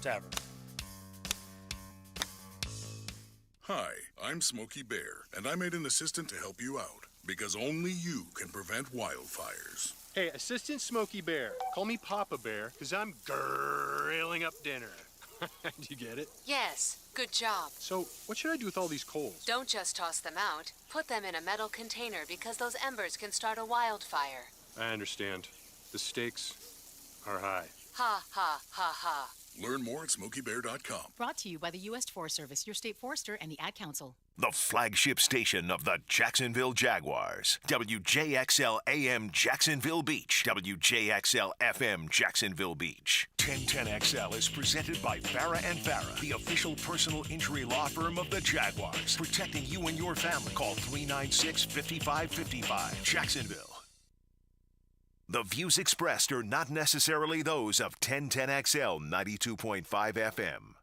Tavern. Hi, I'm Smokey Bear, and I made an assistant to help you out, because only you can prevent wildfires. Hey, Assistant Smokey Bear. Call me Papa Bear, because I'm grilling up dinner. Do you get it? Yes, good job. So, what should I do with all these coals? Don't just toss them out. Put them in a metal container because those embers can start a wildfire. I understand. The stakes are high. Ha, ha, ha, ha. Learn more at SmokeyBear.com. Brought to you by the U.S. Forest Service, your state forester, and the Ad Council. The flagship station of the Jacksonville Jaguars. WJXL AM Jacksonville Beach. WJXL FM Jacksonville Beach. 1010XL is presented by Farah and Farah, the official personal injury law firm of the Jaguars. Protecting you and your family. Call 396-5555. Jacksonville. The views expressed are not necessarily those of 1010XL 92.5 FM.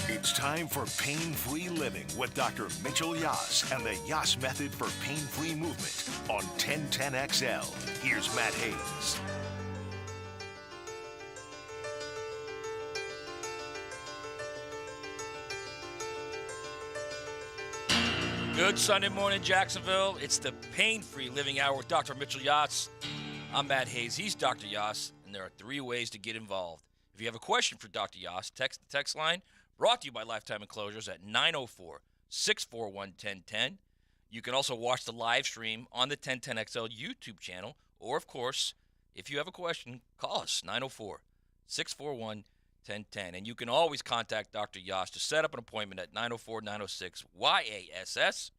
It's time for Pain-Free Living with Dr. Mitchell Yass and the Yass Method for Pain-Free Movement on 1010XL. Here's Matt Hayes. Good Sunday morning, Jacksonville. It's the Pain-Free Living Hour with Dr. Mitchell Yass. I'm Matt Hayes. He's Dr. Yass, and there are 3 ways to get involved. If you have a question for Dr. Yass, text the text line, brought to you by Lifetime Enclosures at 904-641-1010. You can also watch the live stream on the 1010XL YouTube channel, or, of course, if you have a question, call us, 904-641-1010. And you can always contact Dr. Yass to set up an appointment at 904-906-YASS,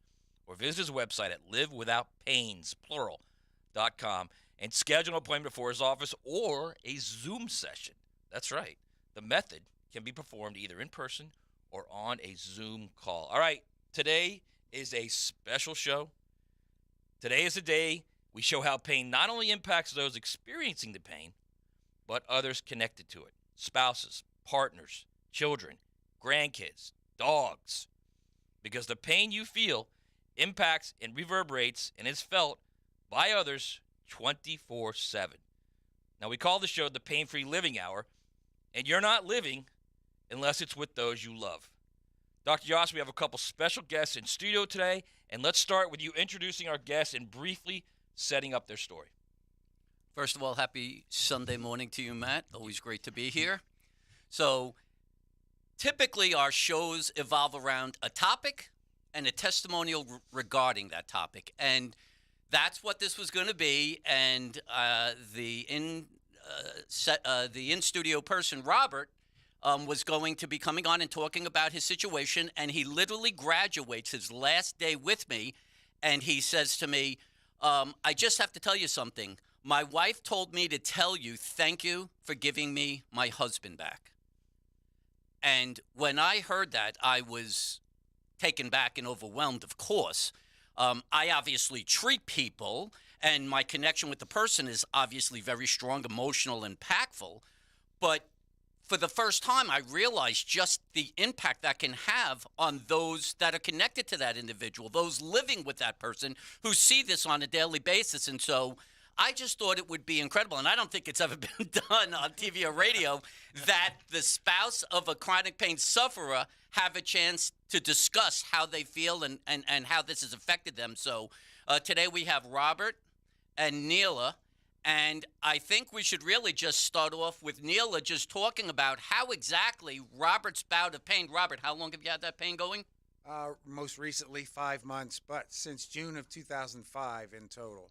or visit his website at livewithoutpains.com and schedule an appointment for his office or a Zoom session. That's right. The method can be performed either in person or on a Zoom call. All right, today is a special show. Today is the day we show how pain not only impacts those experiencing the pain, but others connected to it. Spouses, partners, children, grandkids, dogs. Because the pain you feel impacts and reverberates and is felt by others 24/7. Now, we call the show the Pain-Free Living Hour, and you're not living unless it's with those you love. Dr. Yass, we have a couple special guests in studio today, and let's start with you introducing our guests and briefly setting up their story. First of all, happy Sunday morning to you, Matt. Always great to be here. So, typically our shows evolve around a topic and a testimonial regarding that topic, and that's what this was going to be. And the in-studio person, Robert, was going to be coming on and talking about his situation, and he literally graduates his last day with me, and he says to me, I just have to tell you something. My wife told me to tell you thank you for giving me my husband back. And when I heard that, I was taken back and overwhelmed, of course. I obviously treat people, and my connection with the person is obviously very strong, emotional, impactful. But for the first time, I realized just the impact that can have on those that are connected to that individual, those living with that person who see this on a daily basis. And so I just thought it would be incredible, and I don't think it's ever been done on TV or radio, that the spouse of a chronic pain sufferer have a chance to discuss how they feel and how this has affected them. So today we have Robert and Neela, and I think we should really just start off with Neela just talking about how exactly Robert's bout of pain. Robert, how long have you had that pain going? Most recently 5 months, but since June of 2005 in total,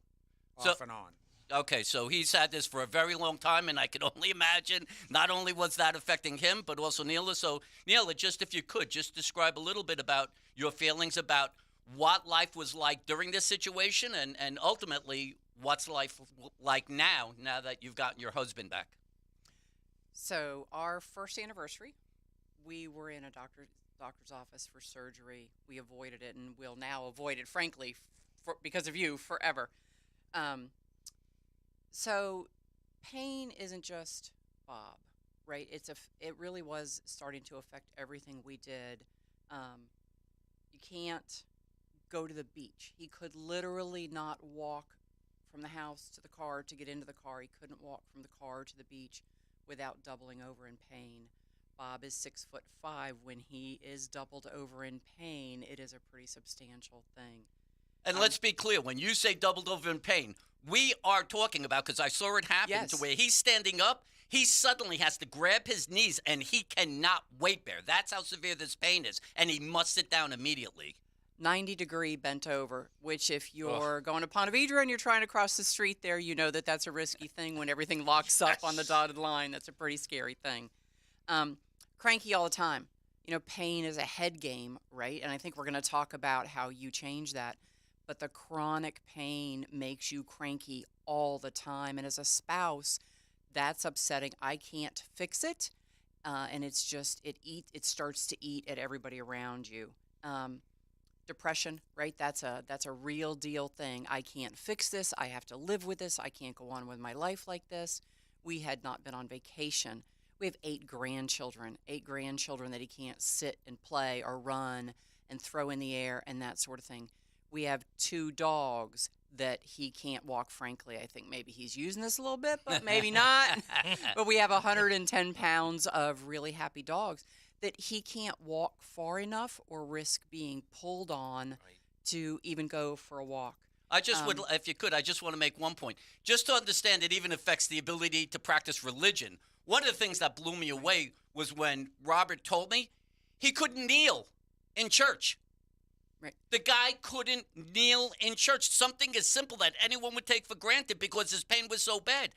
off and on. Okay, so he's had this for a very long time, and I can only imagine not only was that affecting him, but also Neela. So, Neela, just if you could, just describe a little bit about your feelings about what life was like during this situation and ultimately what's life like now that you've gotten your husband back. So our first anniversary, we were in a doctor's office for surgery. We avoided it, and we'll now avoid it, frankly, because of you, forever. So pain isn't just Bob, right? It really was starting to affect everything we did. You can't go to the beach. He could literally not walk from the house to the car to get into the car. He couldn't walk from the car to the beach without doubling over in pain. Bob is 6'5", when he is doubled over in pain, it is a pretty substantial thing. And let's be clear, when you say doubled over in pain, we are talking about, because I saw it happen, Yes. to where he's standing up, he suddenly has to grab his knees, and he cannot weight bear. That's how severe this pain is, and he must sit down immediately. 90-degree bent over, which if you're going to Ponte Vedra and you're trying to cross the street there, you know that that's a risky thing when everything locks up on the dotted line. That's a pretty scary thing. Cranky all the time. You know, pain is a head game, right? And I think we're going to talk about how you change that. But the chronic pain makes you cranky all the time. And as a spouse, that's upsetting. I can't fix it. And it's just, it starts to eat at everybody around you. Depression, right? That's a real deal thing. I can't fix this. I have to live with this. I can't go on with my life like this. We had not been on vacation. We have 8 grandchildren that he can't sit and play or run and throw in the air and that sort of thing. We have 2 dogs that he can't walk, frankly. I think maybe he's using this a little bit, but maybe not. But we have 110 pounds of really happy dogs that he can't walk far enough or risk being pulled on to even go for a walk. I just would, if you could, I just want to make one point. Just to understand it even affects the ability to practice religion. One of the things that blew me away was when Robert told me he couldn't kneel in church. Right. The guy couldn't kneel in church. Something as simple that anyone would take for granted because his pain was so bad.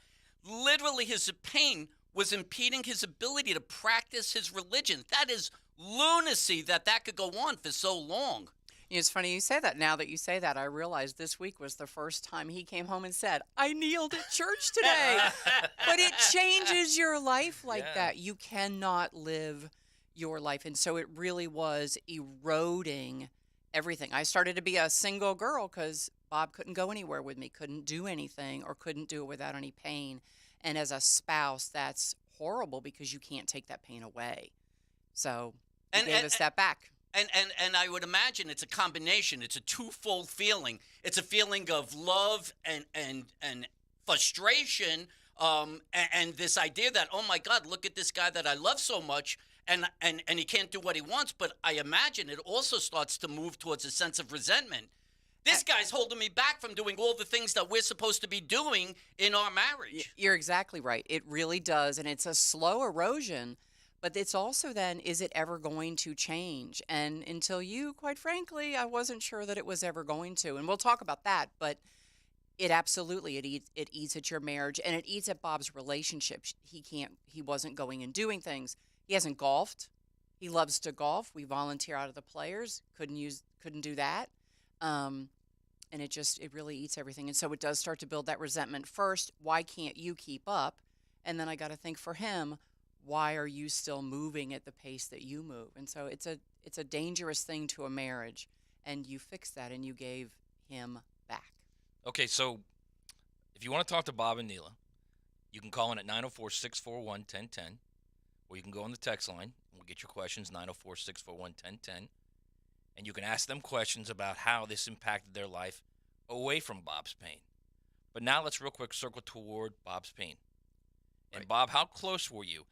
Literally, his pain was impeding his ability to practice his religion. That is lunacy that could go on for so long. It's funny you say that. Now that you say that, I realized this week was the first time he came home and said, I kneeled at church today. But it changes your life like that. You cannot live your life. And so it really was eroding everything. I started to be a single girl because Bob couldn't go anywhere with me, couldn't do anything, or couldn't do it without any pain. And as a spouse, that's horrible because you can't take that pain away. So he gave us that back. And I would imagine it's a combination. It's a twofold feeling. It's a feeling of love and frustration, and this idea that, oh my God, look at this guy that I love so much, and he can't do what he wants. But I imagine it also starts to move towards a sense of resentment. This guy's holding me back from doing all the things that we're supposed to be doing in our marriage. You're exactly right. It really does, and it's a slow erosion. But it's also then, is it ever going to change? And until you, quite frankly, I wasn't sure that it was ever going to. And we'll talk about that. But it absolutely, it eats at your marriage, and it eats at Bob's relationship. He wasn't going and doing things. He hasn't golfed. He loves to golf. We volunteer out of the players. Couldn't do that. And it really eats everything. And so it does start to build that resentment. First, why can't you keep up? And then I got to think for him, why are you still moving at the pace that you move? And so it's a dangerous thing to a marriage, and you fixed that, and you gave him back. Okay, so if you want to talk to Bob and Neela, you can call in at 904-641-1010, or you can go on the text line, and we'll get your questions, 904-641-1010, and you can ask them questions about how this impacted their life away from Bob's pain. But now let's real quick circle toward Bob's pain. And Bob, how close were you?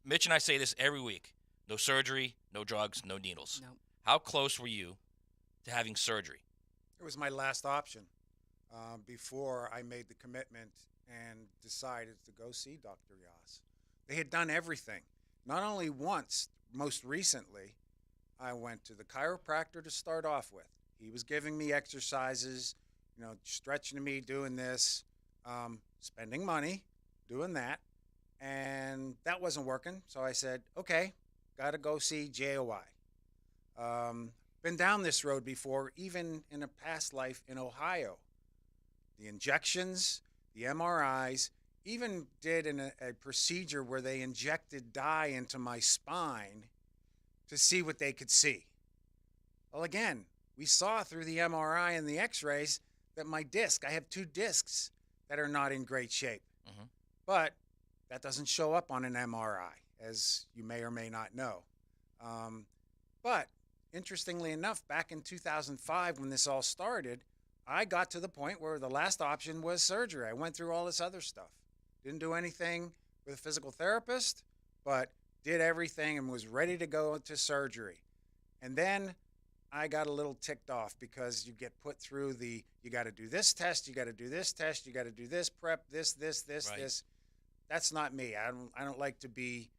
Mitch and I say this every week. No surgery, no drugs, no needles. Nope. How close were you to having surgery? It was my last option before I made the commitment and decided to go see Dr. Yass. They had done everything. Not only once, most recently, I went to the chiropractor to start off with. He was giving me exercises, stretching me, doing this, spending money, doing that. And that wasn't working, so I said, okay, got to go see JOI. Been down this road before, even in a past life in Ohio. The injections, the MRIs, even did a procedure where they injected dye into my spine to see what they could see. Well, again, we saw through the MRI and the x-rays that my disc, I have 2 discs that are not in great shape. Mm-hmm. But that doesn't show up on an MRI, as you may or may not know. But interestingly enough, back in 2005, when this all started, I got to the point where the last option was surgery. I went through all this other stuff. Didn't do anything with a physical therapist, but did everything and was ready to go into surgery. And then I got a little ticked off because you get put through you got to do this test, you got to do this test, you got to do this prep, this. Right. That's not me. I don't like to be,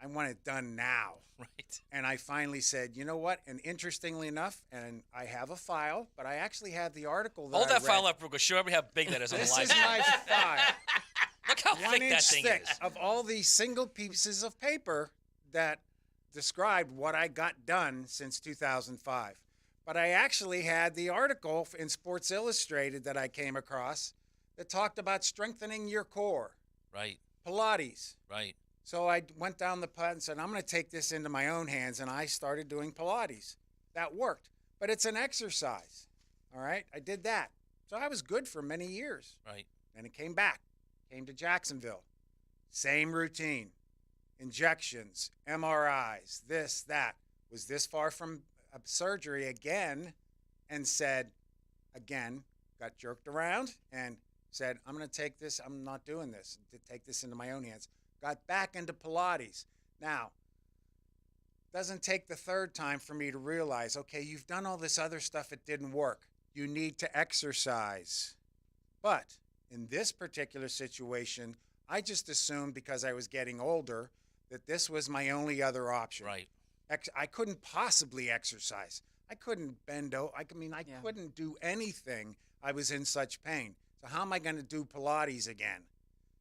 I want it done now. Right. And I finally said, you know what? And interestingly enough, and I have a file, but I actually have the article that Hold I that read. file up real quick. Show everybody how big that is on the This live. is my file. Look how 1 thick that inch thing thick is. of all these single pieces of paper that described what I got done since 2005. But I actually had the article in Sports Illustrated that I came across that talked about strengthening your core, Right. Pilates. Right. So I went down the path and said, I'm going to take this into my own hands, and I started doing Pilates. That worked. But it's an exercise, all right? I did that. So I was good for many years. Right. Then it came back, came to Jacksonville. Same routine, injections, MRIs, this, that. Was this far from surgery again, and said, again, got jerked around and said, I'm going to take this, I'm not doing this, to take this into my own hands. Got back into Pilates. Now, doesn't take the third time for me to realize, okay, you've done all this other stuff, it didn't work. You need to exercise. But in this particular situation, I just assumed because I was getting older that this was my only other option. Right. I couldn't possibly exercise. I couldn't bend over. I couldn't do anything. I was in such pain. So how am I going to do Pilates again?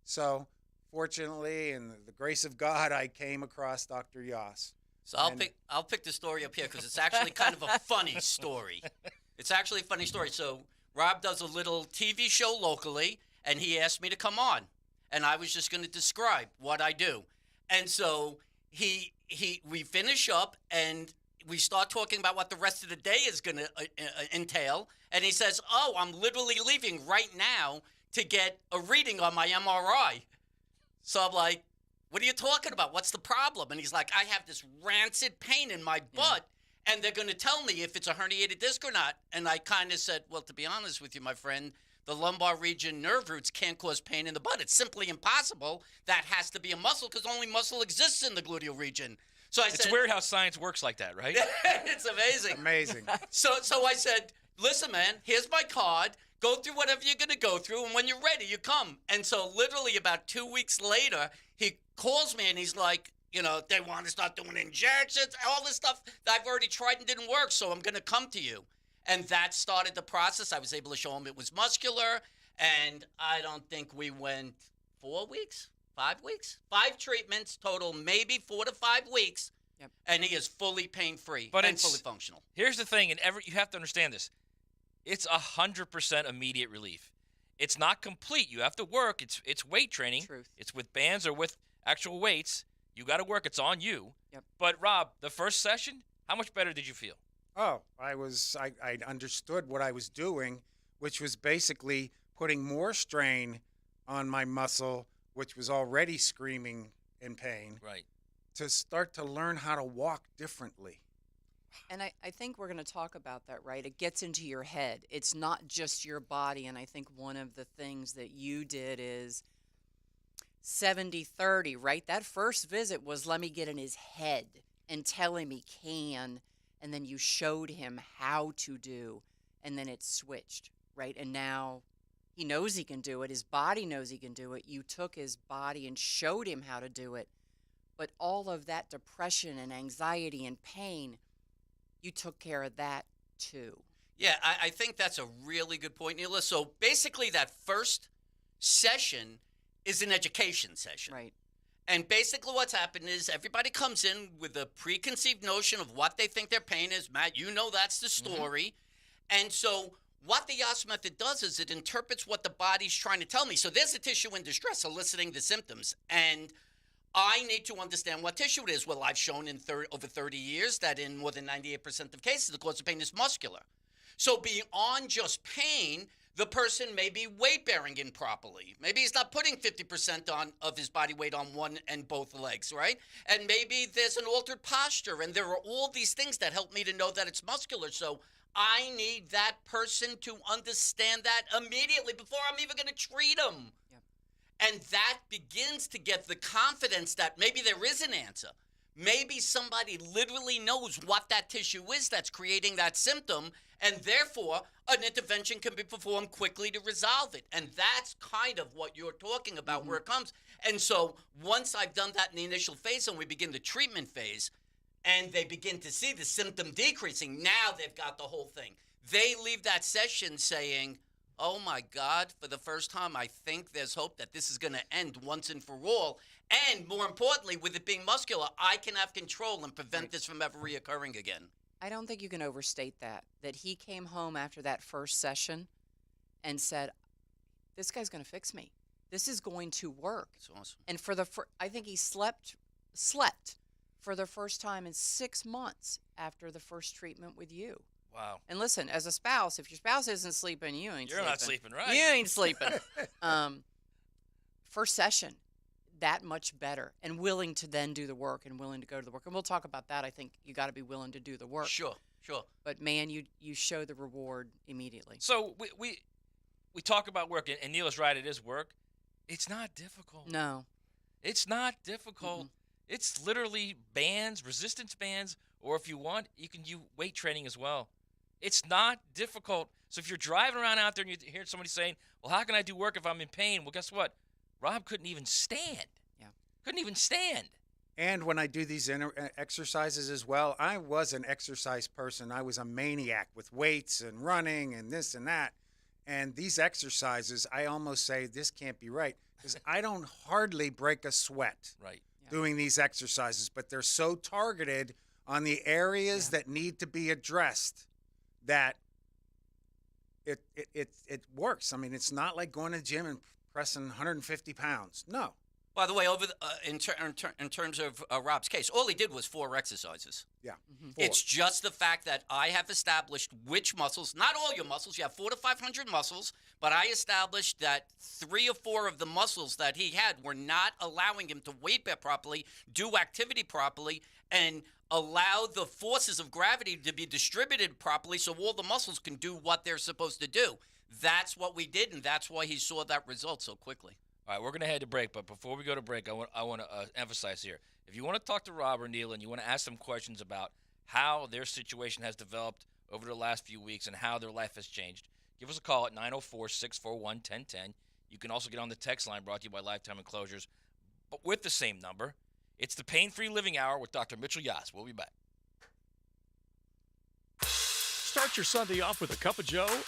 So fortunately, in the grace of God, I came across Dr. Yass. So I'll pick the story up here because it's actually kind of a funny story. It's actually a funny story. So Rob does a little TV show locally, and he asked me to come on, and I was just going to describe what I do. And so we finish up, and we start talking about what the rest of the day is going to entail. And he says, "Oh, I'm literally leaving right now to get a reading on my MRI." So I'm like, "What are you talking about? What's the problem?" And he's like, "I have this rancid pain in my butt, and they're going to tell me if it's a herniated disc or not." And I kind of said, "Well, to be honest with you, my friend, the lumbar region nerve roots can't cause pain in the butt. It's simply impossible. That has to be a muscle because only muscle exists in the gluteal region." So It's weird how science works like that, right? It's amazing. Amazing. So I said, "Listen, man, here's my card. Go through whatever you're going to go through, and when you're ready, you come." And so literally about 2 weeks later, he calls me, and he's like, they want to start doing injections, all this stuff that I've already tried and didn't work, so I'm going to come to you. And that started the process. I was able to show him it was muscular, and I don't think we went 4 weeks, 5 weeks, 5 treatments total, maybe 4 to 5 weeks. Yep. And he is fully pain-free But and it's- fully functional. Here's the thing, and you have to understand this. It's 100% immediate relief. It's not complete. You have to work. It's weight training. Truth. It's with bands or with actual weights. You got to work. It's on you. Yep. But Rob, the first session, how much better did you feel? Oh, I understood what I was doing, which was basically putting more strain on my muscle, which was already screaming in pain, Right. to start to learn how to walk differently. And I think we're going to talk about that, right? It gets into your head. It's not just your body. And I think one of the things that you did is 70-30, right? That first visit was let me get in his head and tell him he can. And then you showed him how to do. And then it switched, right? And now he knows he can do it. His body knows he can do it. You took his body and showed him how to do it. But all of that depression and anxiety and pain, you took care of that too. Yeah, I think that's a really good point, Neela. So basically that first session is an education session. Right. And basically what's happened is everybody comes in with a preconceived notion of what they think their pain is. Matt, you know that's the story. And so what the Yass method does is it interprets what the body's trying to tell me. So there's a tissue in distress eliciting the symptoms. And I need to understand what tissue it is. Well, I've shown in over 30 years that in more than 98% of cases, the cause of pain is muscular. So beyond just pain, the person may be weight-bearing improperly. Maybe he's not putting 50% of his body weight on one and both legs, right? And maybe there's an altered posture, and there are all these things that help me to know that it's muscular. So I need that person to understand that immediately before I'm even going to treat them. Yep. And that begins to get the confidence that maybe there is an answer. Maybe somebody literally knows what that tissue is that's creating that symptom, and therefore an intervention can be performed quickly to resolve it. And that's kind of what you're talking about, where it comes. And so once I've done that in the initial phase and we begin the treatment phase, and they begin to see the symptom decreasing, now they've got the whole thing. They leave that session saying, oh my God, for the first time, I think there's hope that this is going to end once and for all. And more importantly, with it being muscular, I can have control and prevent this from ever reoccurring again. I don't think you can overstate that he came home after that first session and said, this guy's going to fix me. This is going to work. That's awesome. And I think he slept for the first time in 6 months after the first treatment with you. Wow. And listen, as a spouse, if your spouse isn't sleeping, you ain't You're sleeping. not sleeping, right? You ain't sleeping. First session, that much better, and willing to then do the work and willing to go to the work. And we'll talk about that. I think you got to be willing to do the work. Sure. But man, you show the reward immediately. So we talk about work, and Neil is right. It is work. It's not difficult. No. It's not difficult. It's literally bands, resistance bands, or if you want, you can do weight training as well. It's not difficult. So if you're driving around out there and you hear somebody saying, well, how can I do work if I'm in pain? Well, guess what? Rob couldn't even stand. Yeah. Couldn't even stand. And when I do these exercises as well, I was an exercise person. I was a maniac with weights and running and this and that. And these exercises, I almost say this can't be right because I don't hardly break a sweat Right. doing these exercises, but they're so targeted on the areas that need to be addressed that it works. I mean, it's not like going to the gym and pressing 150 pounds. No. By the way, in terms of Rob's case, all he did was 4 exercises. Yeah. 4. It's just the fact that I have established which muscles, not all your muscles, you have 400 to 500 muscles, but I established that 3 or 4 of the muscles that he had were not allowing him to weight bear properly, do activity properly, and allow the forces of gravity to be distributed properly so all the muscles can do what they're supposed to do. That's what we did, and that's why he saw that result so quickly. All right, we're going to head to break, but before we go to break, I want to emphasize here. If you want to talk to Rob or Neil and you want to ask them questions about how their situation has developed over the last few weeks and how their life has changed, give us a call at 904-641-1010. You can also get on the text line brought to you by Lifetime Enclosures, but with the same number. It's the Pain-Free Living Hour with Dr. Mitchell Yass. We'll be back. Start your Sunday off with a cup of Joe and